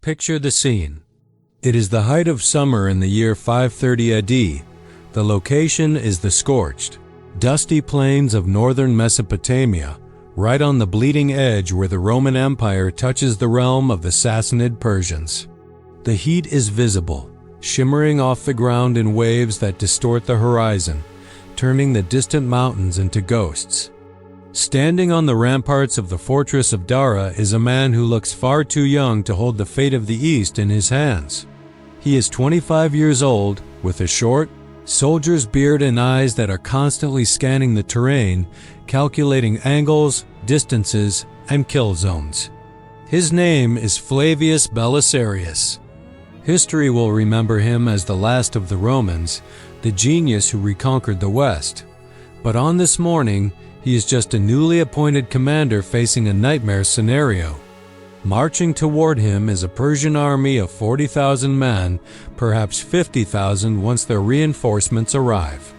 Picture the scene. It is the height of summer in the year 530 AD. The location is the scorched, dusty plains of northern Mesopotamia, right on the bleeding edge where the Roman Empire touches the realm of the Sassanid Persians. The heat is visible, shimmering off the ground in waves that distort the horizon, turning the distant mountains into ghosts. Standing on the ramparts of the fortress of Dara is a man who looks far too young to hold the fate of the East in his hands. He is 25 years old, with a short, soldier's beard and eyes that are constantly scanning the terrain, calculating angles, distances, and kill zones. His name is Flavius Belisarius. History will remember him as the last of the Romans, the genius who reconquered the West. But on this morning, he is just a newly appointed commander facing a nightmare scenario. Marching toward him is a Persian army of 40,000 men, perhaps 50,000 once their reinforcements arrive.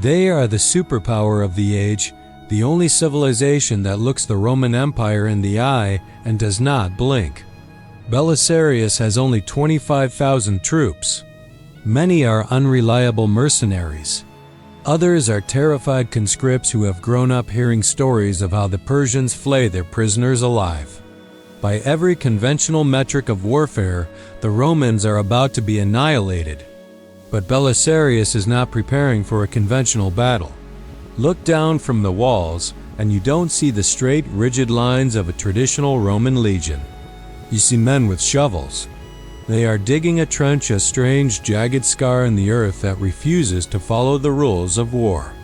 They are the superpower of the age, the only civilization that looks the Roman Empire in the eye and does not blink. Belisarius has only 25,000 troops. Many are unreliable mercenaries. Others are terrified conscripts who have grown up hearing stories of how the Persians flay their prisoners alive. By every conventional metric of warfare, the Romans are about to be annihilated. But Belisarius is not preparing for a conventional battle. Look down from the walls, and you don't see the straight, rigid lines of a traditional Roman legion. You see men with shovels. They are digging a trench, a strange, jagged scar in the earth that refuses to follow the rules of war.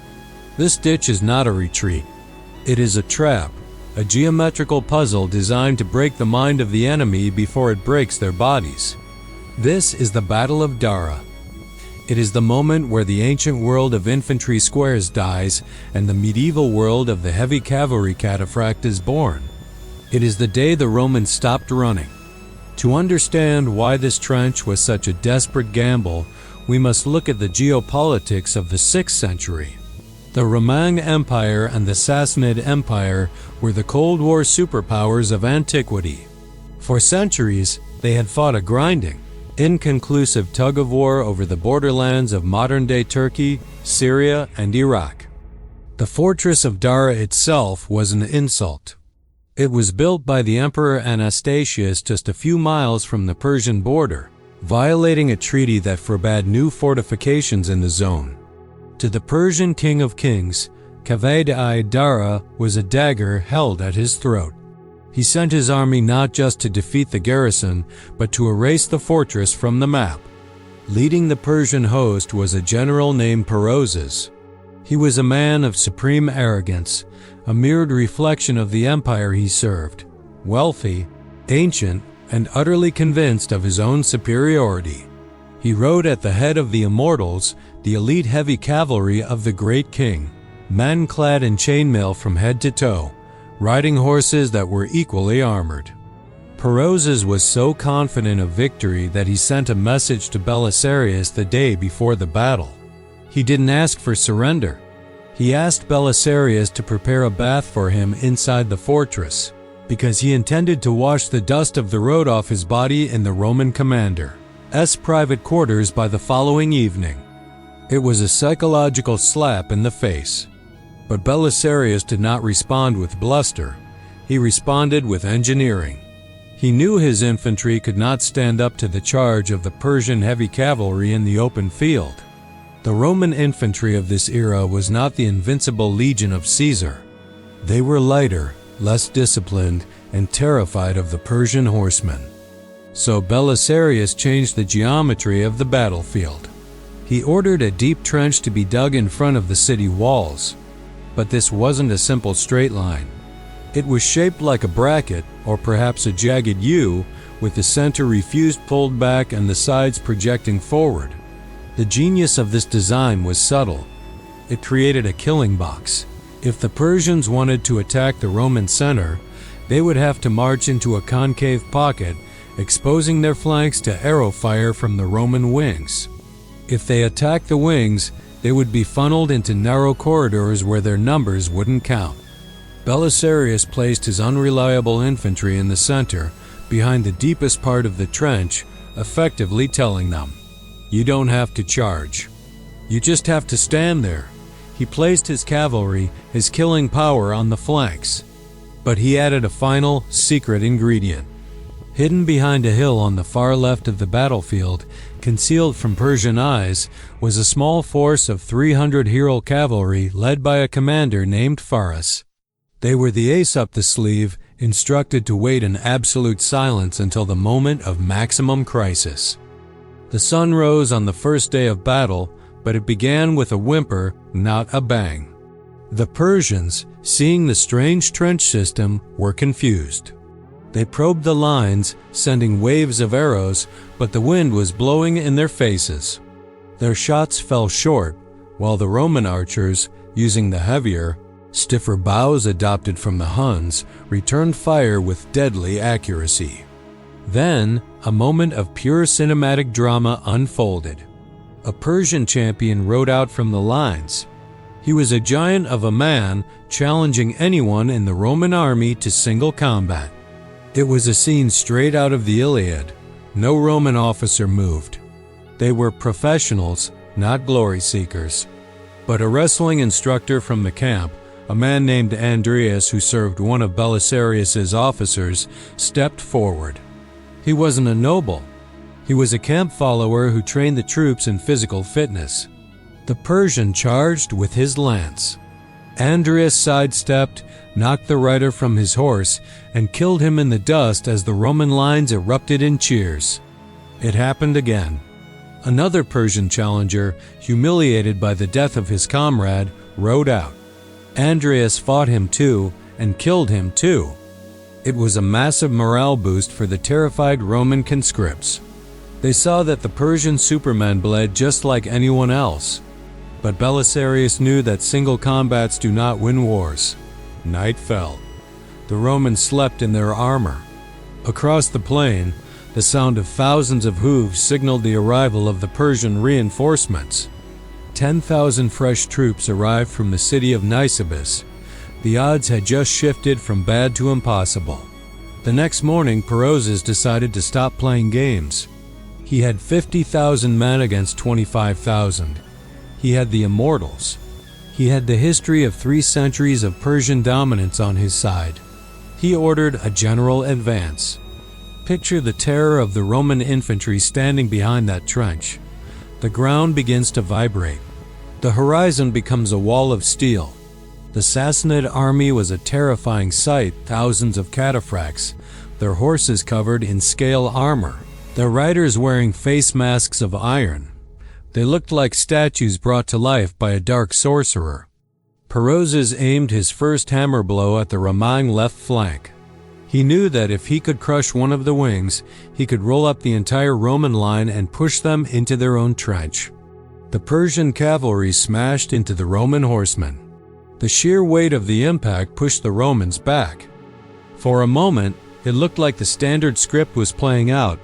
This ditch is not a retreat. It is a trap, a geometrical puzzle designed to break the mind of the enemy before it breaks their bodies. This is the Battle of Dara. It is the moment where the ancient world of infantry squares dies and the medieval world of the heavy cavalry cataphract is born. It is the day the Romans stopped running. To understand why this trench was such a desperate gamble, we must look at the geopolitics of the 6th century. The Roman Empire and the Sassanid Empire were the Cold War superpowers of antiquity. For centuries, they had fought a grinding, inconclusive tug-of-war over the borderlands of modern-day Turkey, Syria, and Iraq. The fortress of Dara itself was an insult. It was built by the Emperor Anastasius just a few miles from the Persian border, violating a treaty that forbade new fortifications in the zone. To the Persian king of kings, cavalry Dara was a dagger held at his throat. He sent his army not just to defeat the garrison, but to erase the fortress from the map. Leading the Persian host was a general named Perozes. He was a man of supreme arrogance, a mirrored reflection of the empire he served, wealthy, ancient, and utterly convinced of his own superiority. He rode at the head of the immortals, the elite heavy cavalry of the great king, men clad in chainmail from head to toe, riding horses that were equally armored. Perozes was so confident of victory that he sent a message to Belisarius the day before the battle. He didn't ask for surrender. He asked Belisarius to prepare a bath for him inside the fortress, because he intended to wash the dust of the road off his body in the Roman commander's private quarters by the following evening. It was a psychological slap in the face. But Belisarius did not respond with bluster. He responded with engineering. He knew his infantry could not stand up to the charge of the Persian heavy cavalry in the open field. The Roman infantry of this era was not the invincible legion of Caesar. They were lighter, less disciplined, and terrified of the Persian horsemen. So Belisarius changed the geometry of the battlefield. He ordered a deep trench to be dug in front of the city walls. But this wasn't a simple straight line. It was shaped like a bracket, or perhaps a jagged U, with the center refused pulled back and the sides projecting forward. The genius of this design was subtle. It created a killing box. If the Persians wanted to attack the Roman center, they would have to march into a concave pocket, exposing their flanks to arrow fire from the Roman wings. If they attacked the wings, they would be funneled into narrow corridors where their numbers wouldn't count. Belisarius placed his unreliable infantry in the center, behind the deepest part of the trench, effectively telling them, "You don't have to charge. You just have to stand there." He placed his cavalry, his killing power, on the flanks. But he added a final, secret ingredient. Hidden behind a hill on the far left of the battlefield, concealed from Persian eyes, was a small force of 300 hero cavalry led by a commander named Faris. They were the ace up the sleeve, instructed to wait in absolute silence until the moment of maximum crisis. The sun rose on the first day of battle, but it began with a whimper, not a bang. The Persians, seeing the strange trench system, were confused. They probed the lines, sending waves of arrows, but the wind was blowing in their faces. Their shots fell short, while the Roman archers, using the heavier, stiffer bows adopted from the Huns, returned fire with deadly accuracy. Then, a moment of pure cinematic drama unfolded. A Persian champion rode out from the lines. He was a giant of a man, challenging anyone in the Roman army to single combat. It was a scene straight out of the Iliad. No Roman officer moved. They were professionals, not glory seekers. But a wrestling instructor from the camp, a man named Andreas who served one of Belisarius's officers, stepped forward. He wasn't a noble. He was a camp follower who trained the troops in physical fitness. The Persian charged with his lance. Andreas sidestepped, knocked the rider from his horse, and killed him in the dust as the Roman lines erupted in cheers. It happened again. Another Persian challenger, humiliated by the death of his comrade, rode out. Andreas fought him too, and killed him too. It was a massive morale boost for the terrified Roman conscripts. They saw that the Persian supermen bled just like anyone else. But Belisarius knew that single combats do not win wars. Night fell. The Romans slept in their armor. Across the plain, the sound of thousands of hooves signaled the arrival of the Persian reinforcements. 10,000 fresh troops arrived from the city of Nisibis. The odds had just shifted from bad to impossible. The next morning, Perozes decided to stop playing games. He had 50,000 men against 25,000. He had the immortals. He had the history of 3 centuries of Persian dominance on his side. He ordered a general advance. Picture the terror of the Roman infantry standing behind that trench. The ground begins to vibrate. The horizon becomes a wall of steel. The Sassanid army was a terrifying sight, thousands of cataphracts, their horses covered in scale armor, their riders wearing face masks of iron. They looked like statues brought to life by a dark sorcerer. Perozes aimed his first hammer blow at the Roman left flank. He knew that if he could crush one of the wings, he could roll up the entire Roman line and push them into their own trench. The Persian cavalry smashed into the Roman horsemen. The sheer weight of the impact pushed the Romans back. For a moment, it looked like the standard script was playing out.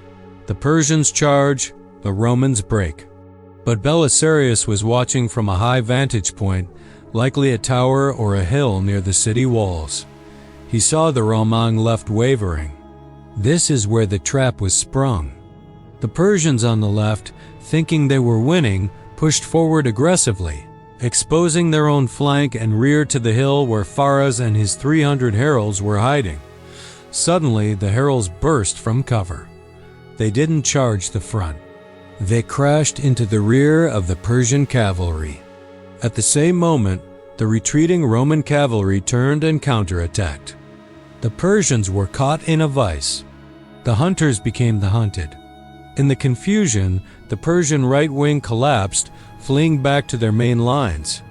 The Persians charge, the Romans break. But Belisarius was watching from a high vantage point, likely a tower or a hill near the city walls. He saw the Roman left wavering. This is where the trap was sprung. The Persians on the left, thinking they were winning, pushed forward aggressively, exposing their own flank and rear to the hill where Faris and his 300 heralds were hiding. Suddenly, the heralds burst from cover. They didn't charge the front. They crashed into the rear of the Persian cavalry. At the same moment, the retreating Roman cavalry turned and counterattacked. The Persians were caught in a vice. The hunters became the hunted. In the confusion, the Persian right wing collapsed, fleeing back to their main lines.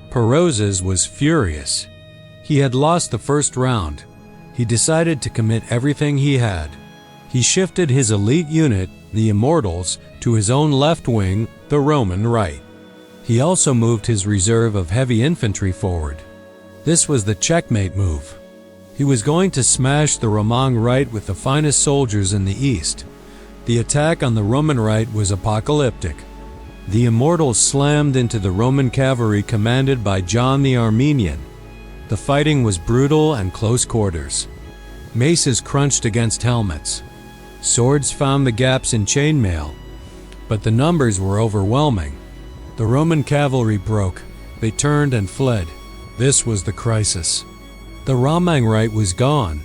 Perozes was furious. He had lost the first round. He decided to commit everything he had. He shifted his elite unit, the Immortals, to his own left wing, the Roman right. He also moved his reserve of heavy infantry forward. This was the checkmate move. He was going to smash the Roman right with the finest soldiers in the east. The attack on the Roman right was apocalyptic. The Immortals slammed into the Roman cavalry commanded by John the Armenian. The fighting was brutal and close quarters. Maces crunched against helmets. Swords found the gaps in chainmail, but the numbers were overwhelming. The Roman cavalry broke. They turned and fled. This was the crisis. The Romangite was gone.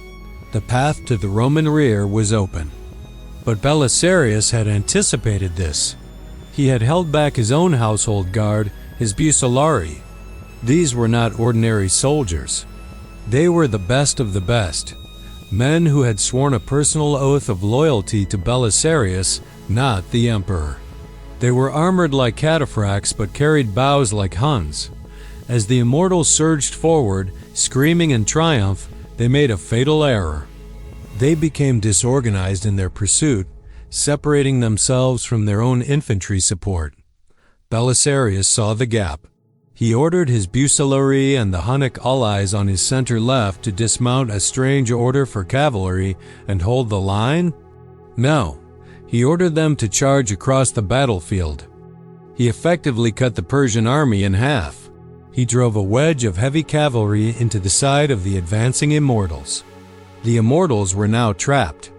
The path to the Roman rear was open. But Belisarius had anticipated this. He had held back his own household guard, his Bucellarii. These were not ordinary soldiers. They were the best of the best, men who had sworn a personal oath of loyalty to Belisarius, not the emperor. They were armored like cataphracts but carried bows like Huns. As the immortals surged forward, screaming in triumph, they made a fatal error. They became disorganized in their pursuit, separating themselves from their own infantry support. Belisarius saw the gap. He ordered his Bucellarii and the Hunnic allies on his center left to dismount a strange order for cavalry and hold the line? No, he ordered them to charge across the battlefield. He effectively cut the Persian army in half. He drove a wedge of heavy cavalry into the side of the advancing immortals. The immortals were now trapped.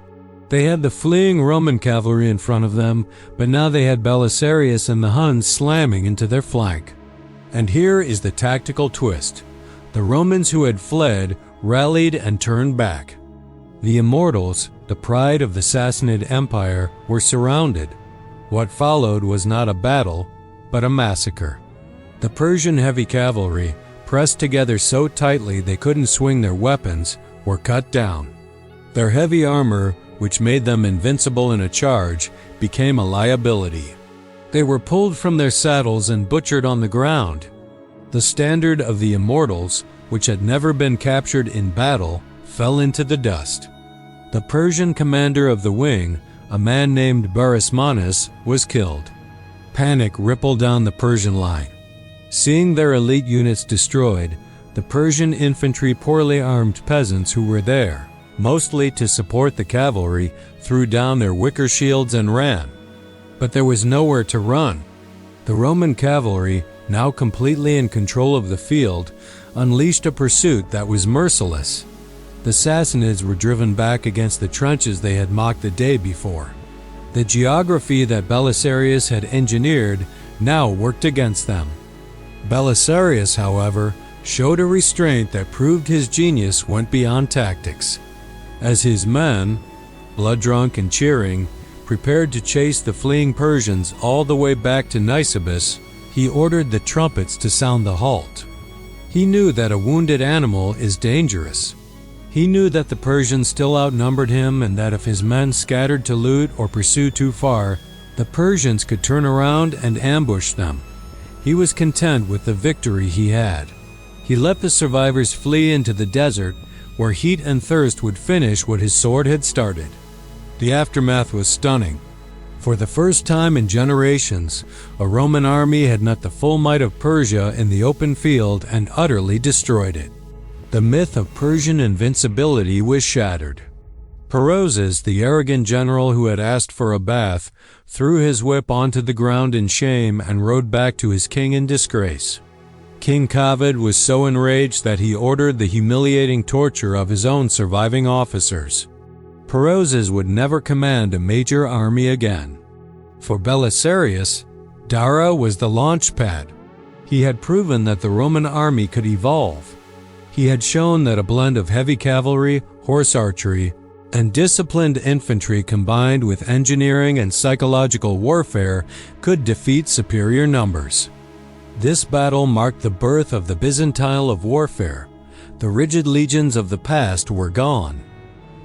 They had the fleeing Roman cavalry in front of them, but now they had Belisarius and the Huns slamming into their flank. And here is the tactical twist. The Romans who had fled rallied and turned back. The immortals, the pride of the Sassanid Empire, were surrounded. What followed was not a battle, but a massacre. The Persian heavy cavalry, pressed together so tightly they couldn't swing their weapons, were cut down. Their heavy armor, which made them invincible in a charge, became a liability. They were pulled from their saddles and butchered on the ground. The standard of the immortals, which had never been captured in battle, fell into the dust. The Persian commander of the wing, a man named Barismanes, was killed. Panic rippled down the Persian line. Seeing their elite units destroyed, the Persian infantry poorly armed peasants who were there, mostly to support the cavalry, threw down their wicker shields and ran. But there was nowhere to run. The Roman cavalry, now completely in control of the field, unleashed a pursuit that was merciless. The Sassanids were driven back against the trenches they had mocked the day before. The geography that Belisarius had engineered now worked against them. Belisarius, however, showed a restraint that proved his genius went beyond tactics. As his men, blood-drunk and cheering, prepared to chase the fleeing Persians all the way back to Nisibis, he ordered the trumpets to sound the halt. He knew that a wounded animal is dangerous. He knew that the Persians still outnumbered him and that if his men scattered to loot or pursue too far, the Persians could turn around and ambush them. He was content with the victory he had. He let the survivors flee into the desert, where heat and thirst would finish what his sword had started. The aftermath was stunning. For the first time in generations, a Roman army had met the full might of Persia in the open field and utterly destroyed it. The myth of Persian invincibility was shattered. Perozes, the arrogant general who had asked for a bath, threw his whip onto the ground in shame and rode back to his king in disgrace. King Kaved was so enraged that he ordered the humiliating torture of his own surviving officers. Perozes would never command a major army again. For Belisarius, Dara was the launch pad. He had proven that the Roman army could evolve. He had shown that a blend of heavy cavalry, horse archery, and disciplined infantry combined with engineering and psychological warfare could defeat superior numbers. This battle marked the birth of the Byzantine of warfare. The rigid legions of the past were gone.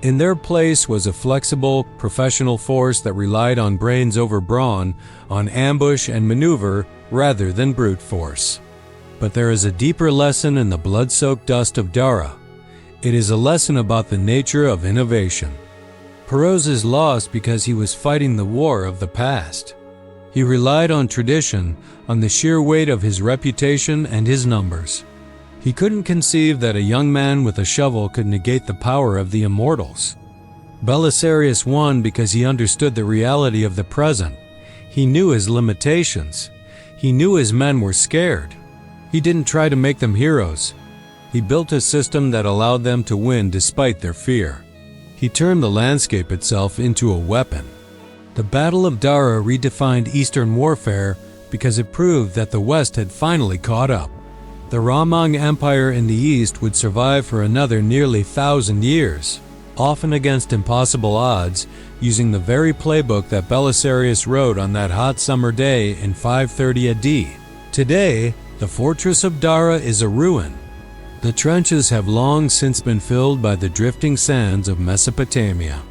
In their place was a flexible, professional force that relied on brains over brawn, on ambush and maneuver rather than brute force. But there is a deeper lesson in the blood-soaked dust of Dara. It is a lesson about the nature of innovation. Perozes lost because he was fighting the war of the past. He relied on tradition, on the sheer weight of his reputation and his numbers. He couldn't conceive that a young man with a shovel could negate the power of the immortals. Belisarius won because he understood the reality of the present. He knew his limitations. He knew his men were scared. He didn't try to make them heroes. He built a system that allowed them to win despite their fear. He turned the landscape itself into a weapon. The Battle of Dara redefined Eastern warfare because it proved that the West had finally caught up. The Ramang Empire in the East would survive for another nearly 1,000 years, often against impossible odds, using the very playbook that Belisarius wrote on that hot summer day in 530 AD. Today, the fortress of Dara is a ruin. The trenches have long since been filled by the drifting sands of Mesopotamia.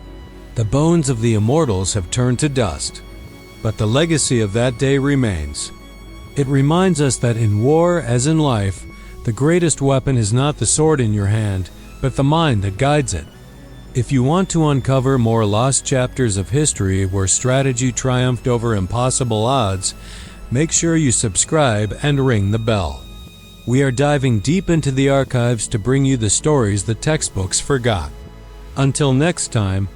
The bones of the immortals have turned to dust, but the legacy of that day remains. It reminds us that in war, as in life, the greatest weapon is not the sword in your hand, but the mind that guides it. If you want to uncover more lost chapters of history where strategy triumphed over impossible odds, make sure you subscribe and ring the bell. We are diving deep into the archives to bring you the stories the textbooks forgot. Until next time,